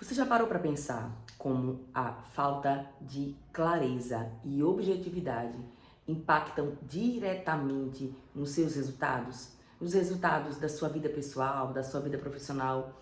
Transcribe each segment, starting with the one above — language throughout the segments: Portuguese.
Você já parou para pensar como a falta de clareza e objetividade impactam diretamente nos seus resultados? Nos resultados da sua vida pessoal, da sua vida profissional?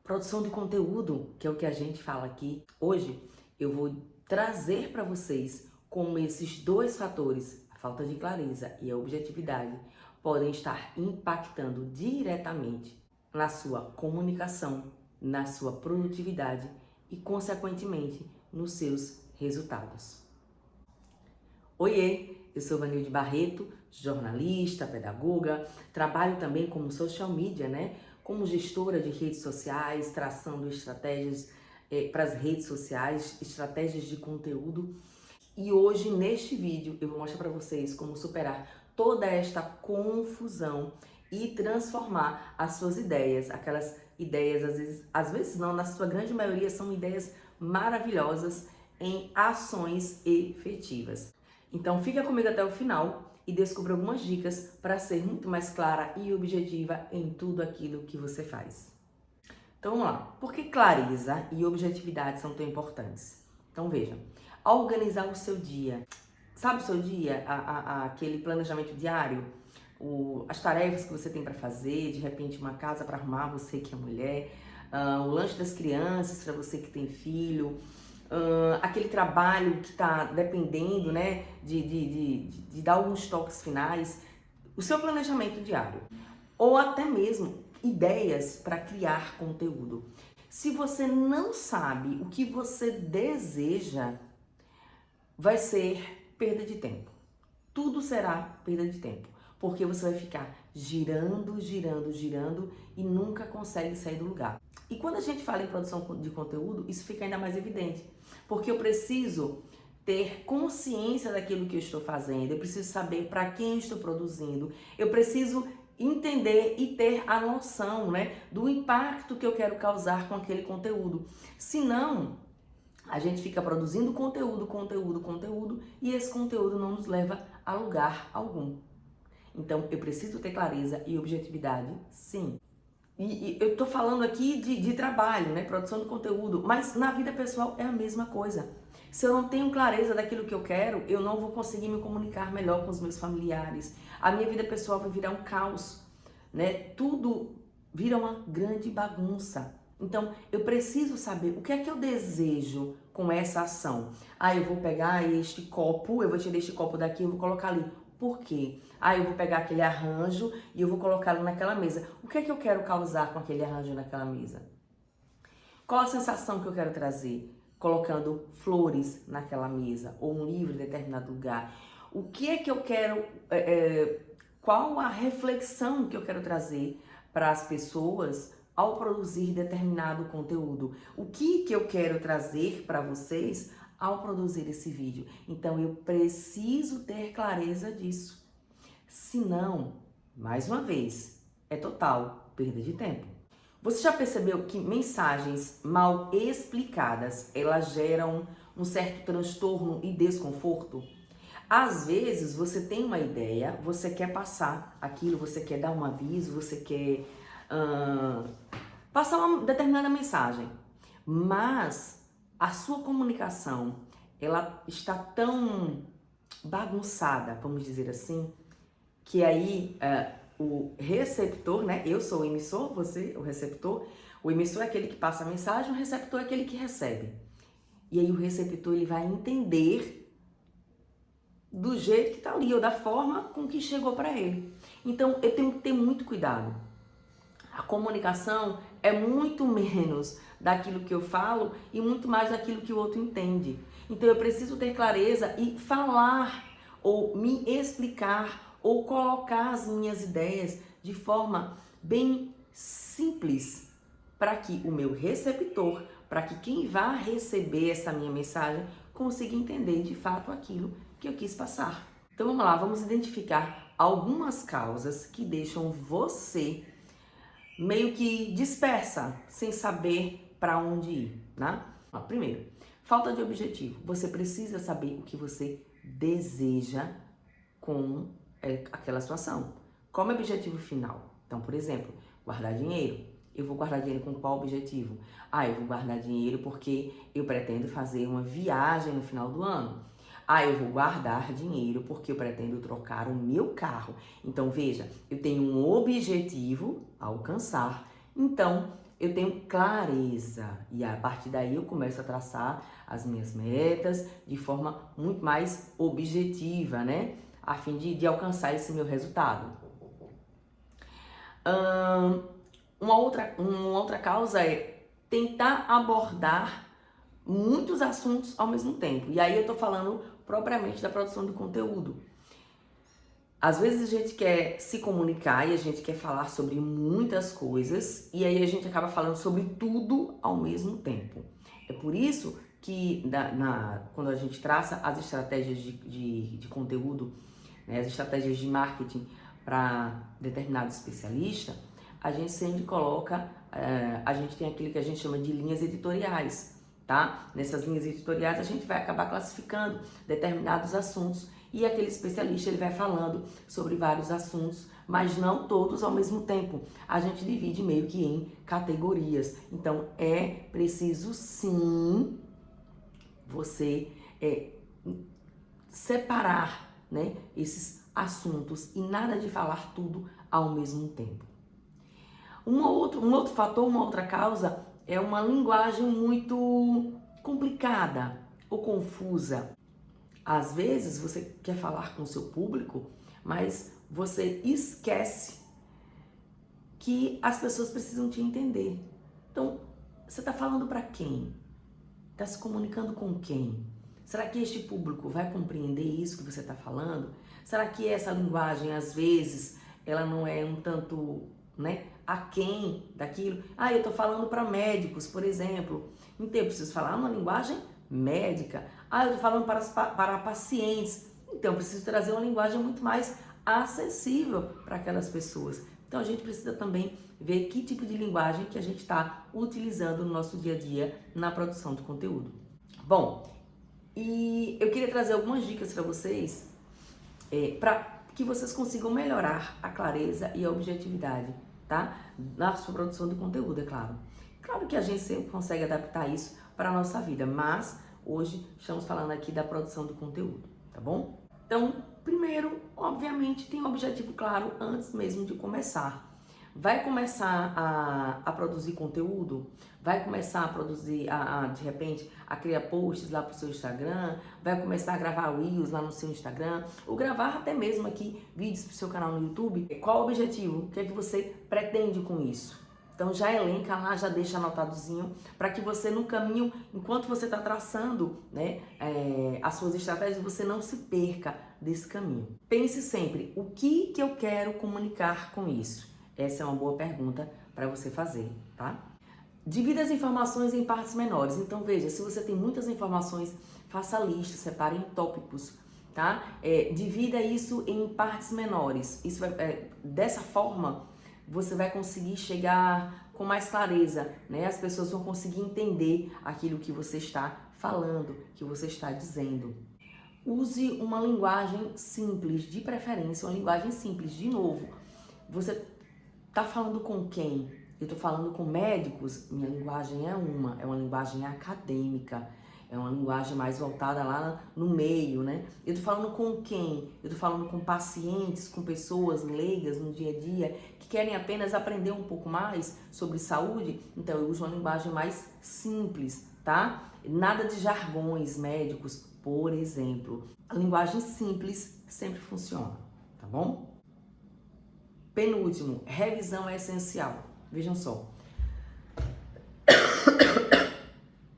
Produção de conteúdo, que é o que a gente fala aqui. Hoje eu vou trazer para vocês como esses dois fatores, a falta de clareza e a objetividade, podem estar impactando diretamente na sua comunicação, na sua produtividade e, consequentemente, nos seus resultados. Oiê, eu sou Vanilde Barreto, jornalista, pedagoga, trabalho também como social media, como gestora de redes sociais, traçando estratégias para as redes sociais, estratégias de conteúdo. E hoje, neste vídeo, eu vou mostrar para vocês como superar toda esta confusão e transformar as suas ideias, aquelas ideias, às vezes não, na sua grande maioria, são ideias maravilhosas, em ações efetivas. Então fica comigo até o final e descubra algumas dicas para ser muito mais clara e objetiva em tudo aquilo que você faz. Então vamos lá. Por que clareza e objetividade são tão importantes? Então veja, ao organizar o seu dia, sabe o seu dia, aquele planejamento diário, as tarefas que você tem para fazer, de repente uma casa para arrumar, você que é mulher, o lanche das crianças para você que tem filho, aquele trabalho que está dependendo, de dar alguns toques finais, o seu planejamento diário, ou até mesmo ideias para criar conteúdo. Se você não sabe o que você deseja, vai ser perda de tempo. Tudo será perda de tempo, porque você vai ficar girando, girando, girando e nunca consegue sair do lugar. E quando a gente fala em produção de conteúdo, isso fica ainda mais evidente, porque eu preciso ter consciência daquilo que eu estou fazendo, eu preciso saber para quem estou produzindo, eu preciso entender e ter a noção, do impacto que eu quero causar com aquele conteúdo. Senão, a gente fica produzindo conteúdo e esse conteúdo não nos leva a lugar algum. Então, eu preciso ter clareza e objetividade, sim. E eu tô falando aqui de trabalho, produção de conteúdo, mas na vida pessoal é a mesma coisa. Se eu não tenho clareza daquilo que eu quero, eu não vou conseguir me comunicar melhor com os meus familiares. A minha vida pessoal vai virar um caos, Tudo vira uma grande bagunça. Então, eu preciso saber o que é que eu desejo com essa ação. Eu vou pegar este copo, eu vou tirar este copo daqui, eu vou colocar ali. Por quê? Eu vou pegar aquele arranjo e eu vou colocá-lo naquela mesa. O que é que eu quero causar com aquele arranjo naquela mesa? Qual a sensação que eu quero trazer colocando flores naquela mesa ou um livro em determinado lugar? O que é que eu quero, qual a reflexão que eu quero trazer para as pessoas ao produzir determinado conteúdo? O que eu quero trazer para vocês ao produzir esse vídeo? Então eu preciso ter clareza disso. Senão, mais uma vez, é total perda de tempo. Você já percebeu que mensagens mal explicadas, elas geram um certo transtorno e desconforto? Às vezes você tem uma ideia, você quer passar aquilo, você quer dar um aviso, você quer passar uma determinada mensagem, mas a sua comunicação, ela está tão bagunçada, vamos dizer assim, que aí o receptor, eu sou o emissor, você o receptor, o emissor é aquele que passa a mensagem, o receptor é aquele que recebe. E aí o receptor ele vai entender do jeito que tá ali, ou da forma com que chegou para ele. Então eu tenho que ter muito cuidado. A comunicação é muito menos daquilo que eu falo e muito mais daquilo que o outro entende. Então eu preciso ter clareza e falar, ou me explicar, ou colocar as minhas ideias de forma bem simples, para que o meu receptor, para que quem vá receber essa minha mensagem, consiga entender de fato aquilo que eu quis passar. Então vamos lá, vamos identificar algumas causas que deixam você meio que dispersa, sem saber para onde ir, Primeiro, falta de objetivo. Você precisa saber o que você deseja com aquela situação. Qual é o objetivo final? Então, por exemplo, guardar dinheiro, Eu vou guardar dinheiro com qual objetivo? Eu vou guardar dinheiro porque eu pretendo fazer uma viagem no final do ano. Eu vou guardar dinheiro porque eu pretendo trocar o meu carro. Então, veja, eu tenho um objetivo a alcançar. Então, eu tenho clareza. E a partir daí eu começo a traçar as minhas metas de forma muito mais objetiva, né? A fim de alcançar esse meu resultado. Uma outra causa é tentar abordar muitos assuntos ao mesmo tempo. E aí eu tô falando propriamente da produção de conteúdo. Às vezes a gente quer se comunicar e a gente quer falar sobre muitas coisas e aí a gente acaba falando sobre tudo ao mesmo tempo. É por isso que quando a gente traça as estratégias de conteúdo, né, as estratégias de marketing para determinado especialista, a gente sempre coloca, a gente tem aquilo que a gente chama de linhas editoriais, tá? Nessas linhas editoriais a gente vai acabar classificando determinados assuntos e aquele especialista ele vai falando sobre vários assuntos, mas não todos ao mesmo tempo. A gente divide meio que em categorias. Então é preciso sim você separar, né, esses assuntos e nada de falar tudo ao mesmo tempo. Um outro fator, uma outra causa é uma linguagem muito complicada ou confusa. Às vezes você quer falar com o seu público, mas você esquece que as pessoas precisam te entender. Então, você está falando para quem? Está se comunicando com quem? Será que este público vai compreender isso que você está falando? Será que essa linguagem, às vezes, ela não é um tanto, né, aquém daquilo? Eu estou falando para médicos, por exemplo. Então, eu preciso falar uma linguagem médica. Eu estou falando para pacientes. Então, eu preciso trazer uma linguagem muito mais acessível para aquelas pessoas. Então, a gente precisa também ver que tipo de linguagem que a gente está utilizando no nosso dia a dia na produção de conteúdo. Bom, e eu queria trazer algumas dicas para vocês, para que vocês consigam melhorar a clareza e a objetividade, tá? Na sua produção de conteúdo, é claro. Claro que a gente sempre consegue adaptar isso para a nossa vida, mas hoje estamos falando aqui da produção do conteúdo, tá bom? Então, primeiro, obviamente, tem um objetivo claro antes mesmo de começar. Vai começar a produzir conteúdo, vai começar a produzir, de repente, a criar posts lá para o seu Instagram, vai começar a gravar reels lá no seu Instagram, ou gravar até mesmo aqui vídeos para o seu canal no YouTube. Qual o objetivo? O que é que você pretende com isso? Então já elenca lá, já deixa anotadozinho, para que você no caminho, enquanto você está traçando, né, as suas estratégias, você não se perca desse caminho. Pense sempre, o que eu quero comunicar com isso? Essa é uma boa pergunta para você fazer, tá? Divida as informações em partes menores. Então veja, se você tem muitas informações, faça lista, separe em tópicos, tá? Divida isso em partes menores. Isso dessa forma você vai conseguir chegar com mais clareza, né? As pessoas vão conseguir entender aquilo que você está falando, que você está dizendo. Use uma linguagem simples, de preferência, uma linguagem simples. De novo, você está falando com quem? Eu estou falando com médicos, minha linguagem é uma linguagem acadêmica, é uma linguagem mais voltada lá no meio, né? Eu estou falando com quem? Eu estou falando com pacientes, com pessoas leigas no dia a dia, que querem apenas aprender um pouco mais sobre saúde, então eu uso uma linguagem mais simples, tá? Nada de jargões médicos, por exemplo. A linguagem simples sempre funciona, tá bom? Penúltimo, revisão é essencial. Vejam só.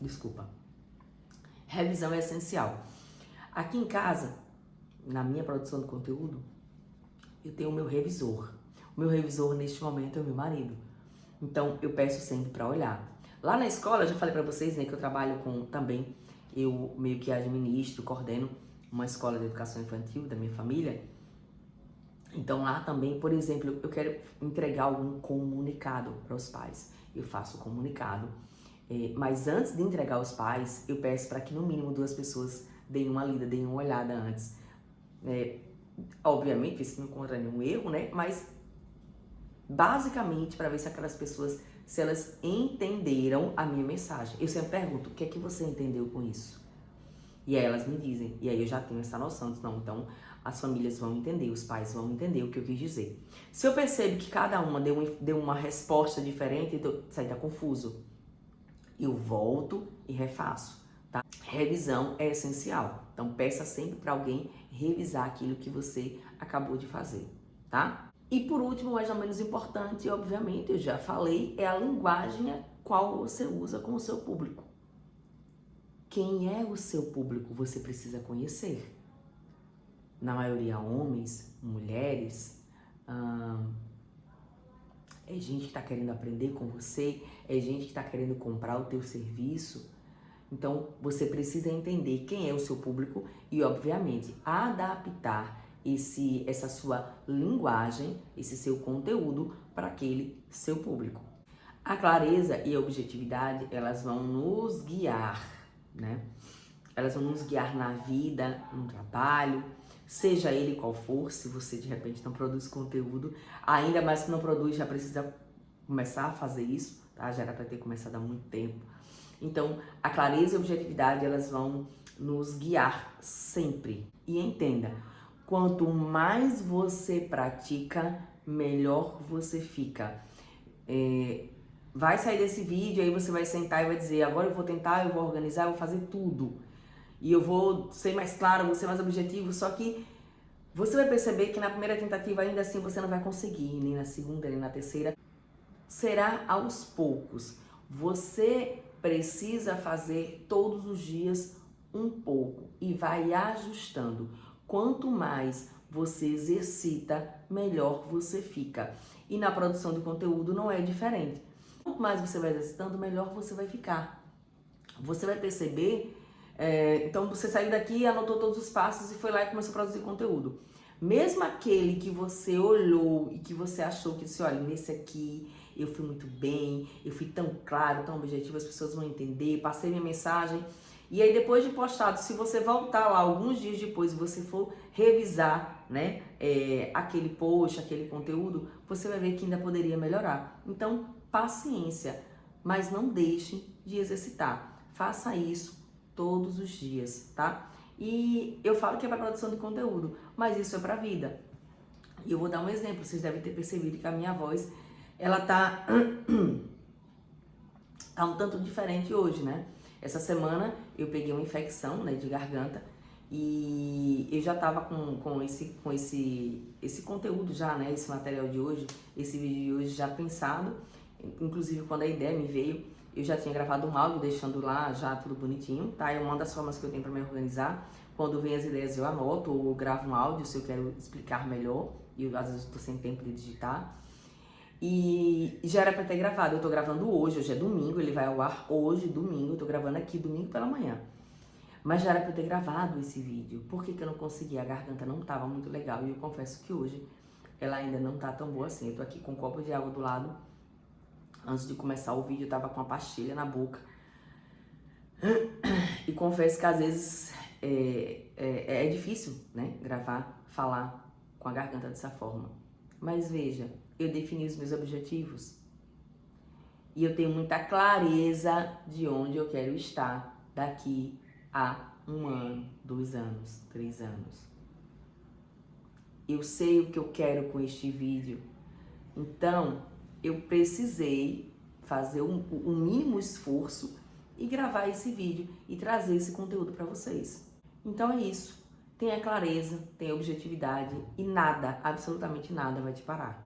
Desculpa. Revisão é essencial. Aqui em casa, na minha produção de conteúdo, eu tenho o meu revisor. O meu revisor neste momento é o meu marido. Então eu peço sempre para olhar. Lá na escola, eu já falei para vocês, né, que eu trabalho com também, eu meio que administro, coordeno uma escola de educação infantil da minha família. Então lá também, por exemplo, eu quero entregar algum comunicado para os pais. Eu faço o comunicado, mas antes de entregar aos pais, eu peço para que no mínimo 2 pessoas deem uma lida, deem uma olhada antes. Obviamente, isso não encontra nenhum erro, né? Mas basicamente para ver se aquelas pessoas se elas entenderam a minha mensagem. Eu sempre pergunto, o que é que você entendeu com isso? E aí elas me dizem, e aí eu já tenho essa noção, não, então as famílias vão entender, os pais vão entender o que eu quis dizer. Se eu percebo que cada uma deu uma resposta diferente, então isso aí tá confuso, eu volto e refaço, tá? Revisão é essencial, então peça sempre para alguém revisar aquilo que você acabou de fazer, tá? E por último, mais ou menos importante, obviamente, eu já falei, é a linguagem qual você usa com o seu público. Quem é o seu público você precisa conhecer. Na maioria homens, mulheres, é gente que está querendo aprender com você, é gente que está querendo comprar o teu serviço. Então, você precisa entender quem é o seu público e, obviamente, adaptar essa sua linguagem, esse seu conteúdo para aquele seu público. A clareza e a objetividade, elas vão nos guiar, né? Elas vão nos guiar na vida, no trabalho, seja ele qual for. Se você de repente não produz conteúdo, ainda mais se não produz, já precisa começar a fazer isso, tá? Já era para ter começado há muito tempo. Então, a clareza e a objetividade, elas vão nos guiar sempre. E entenda, quanto mais você pratica, melhor você fica. Vai sair desse vídeo, aí você vai sentar e vai dizer, agora eu vou tentar, eu vou organizar, eu vou fazer tudo. E eu vou ser mais claro, vou ser mais objetivo, só que você vai perceber que na primeira tentativa ainda assim você não vai conseguir, nem na segunda, nem na terceira. Será aos poucos. Você precisa fazer todos os dias um pouco e vai ajustando. Quanto mais você exercita, melhor você fica. E na produção de conteúdo não é diferente. Quanto mais você vai exercitando, melhor você vai ficar. Você vai perceber, então você saiu daqui, anotou todos os passos e foi lá e começou a produzir conteúdo. Mesmo aquele que você olhou e que você achou que disse, olha, nesse aqui eu fui muito bem, eu fui tão claro, tão objetivo, as pessoas vão entender, passei minha mensagem. E aí depois de postado, se você voltar lá alguns dias depois e você for revisar, né, aquele post, aquele conteúdo, você vai ver que ainda poderia melhorar. Então, paciência, mas não deixe de exercitar. Faça isso todos os dias, tá? E eu falo que é para produção de conteúdo, mas isso é para a vida. E eu vou dar um exemplo, vocês devem ter percebido que a minha voz, ela tá um tanto diferente hoje, né? Essa semana eu peguei uma infecção, né, de garganta e eu já tava com esse conteúdo já, né, esse material de hoje, esse vídeo de hoje já pensado. Inclusive quando a ideia me veio, eu já tinha gravado um áudio deixando lá já tudo bonitinho, tá? É uma das formas que eu tenho para me organizar. Quando vem as ideias eu anoto ou gravo um áudio se eu quero explicar melhor e às vezes eu tô sem tempo de digitar. E já era para ter gravado, eu tô gravando hoje é domingo, ele vai ao ar hoje, domingo, eu tô gravando aqui domingo pela manhã. Mas já era para eu ter gravado esse vídeo. Por que eu não consegui? A garganta não tava muito legal e eu confesso que hoje ela ainda não tá tão boa assim. Eu tô aqui com um copo de água do lado. Antes de começar o vídeo eu tava com a pastilha na boca. E confesso que às vezes é difícil, né? Gravar, falar com a garganta dessa forma. Mas veja, eu defini os meus objetivos. E eu tenho muita clareza de onde eu quero estar daqui a 1 ano, 2 anos, 3 anos. Eu sei o que eu quero com este vídeo. Então, eu precisei fazer um mínimo esforço e gravar esse vídeo e trazer esse conteúdo para vocês. Então é isso. Tenha clareza, tenha objetividade e nada, absolutamente nada vai te parar.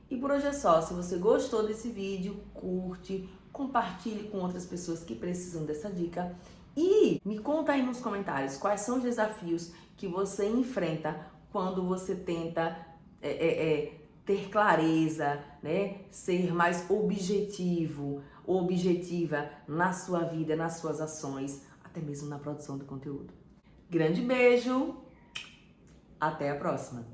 E por hoje é só. Se você gostou desse vídeo, curte, compartilhe com outras pessoas que precisam dessa dica e me conta aí nos comentários quais são os desafios que você enfrenta quando você tenta ter clareza, né? Ser mais objetivo, objetiva na sua vida, nas suas ações, até mesmo na produção do conteúdo. Grande beijo, até a próxima!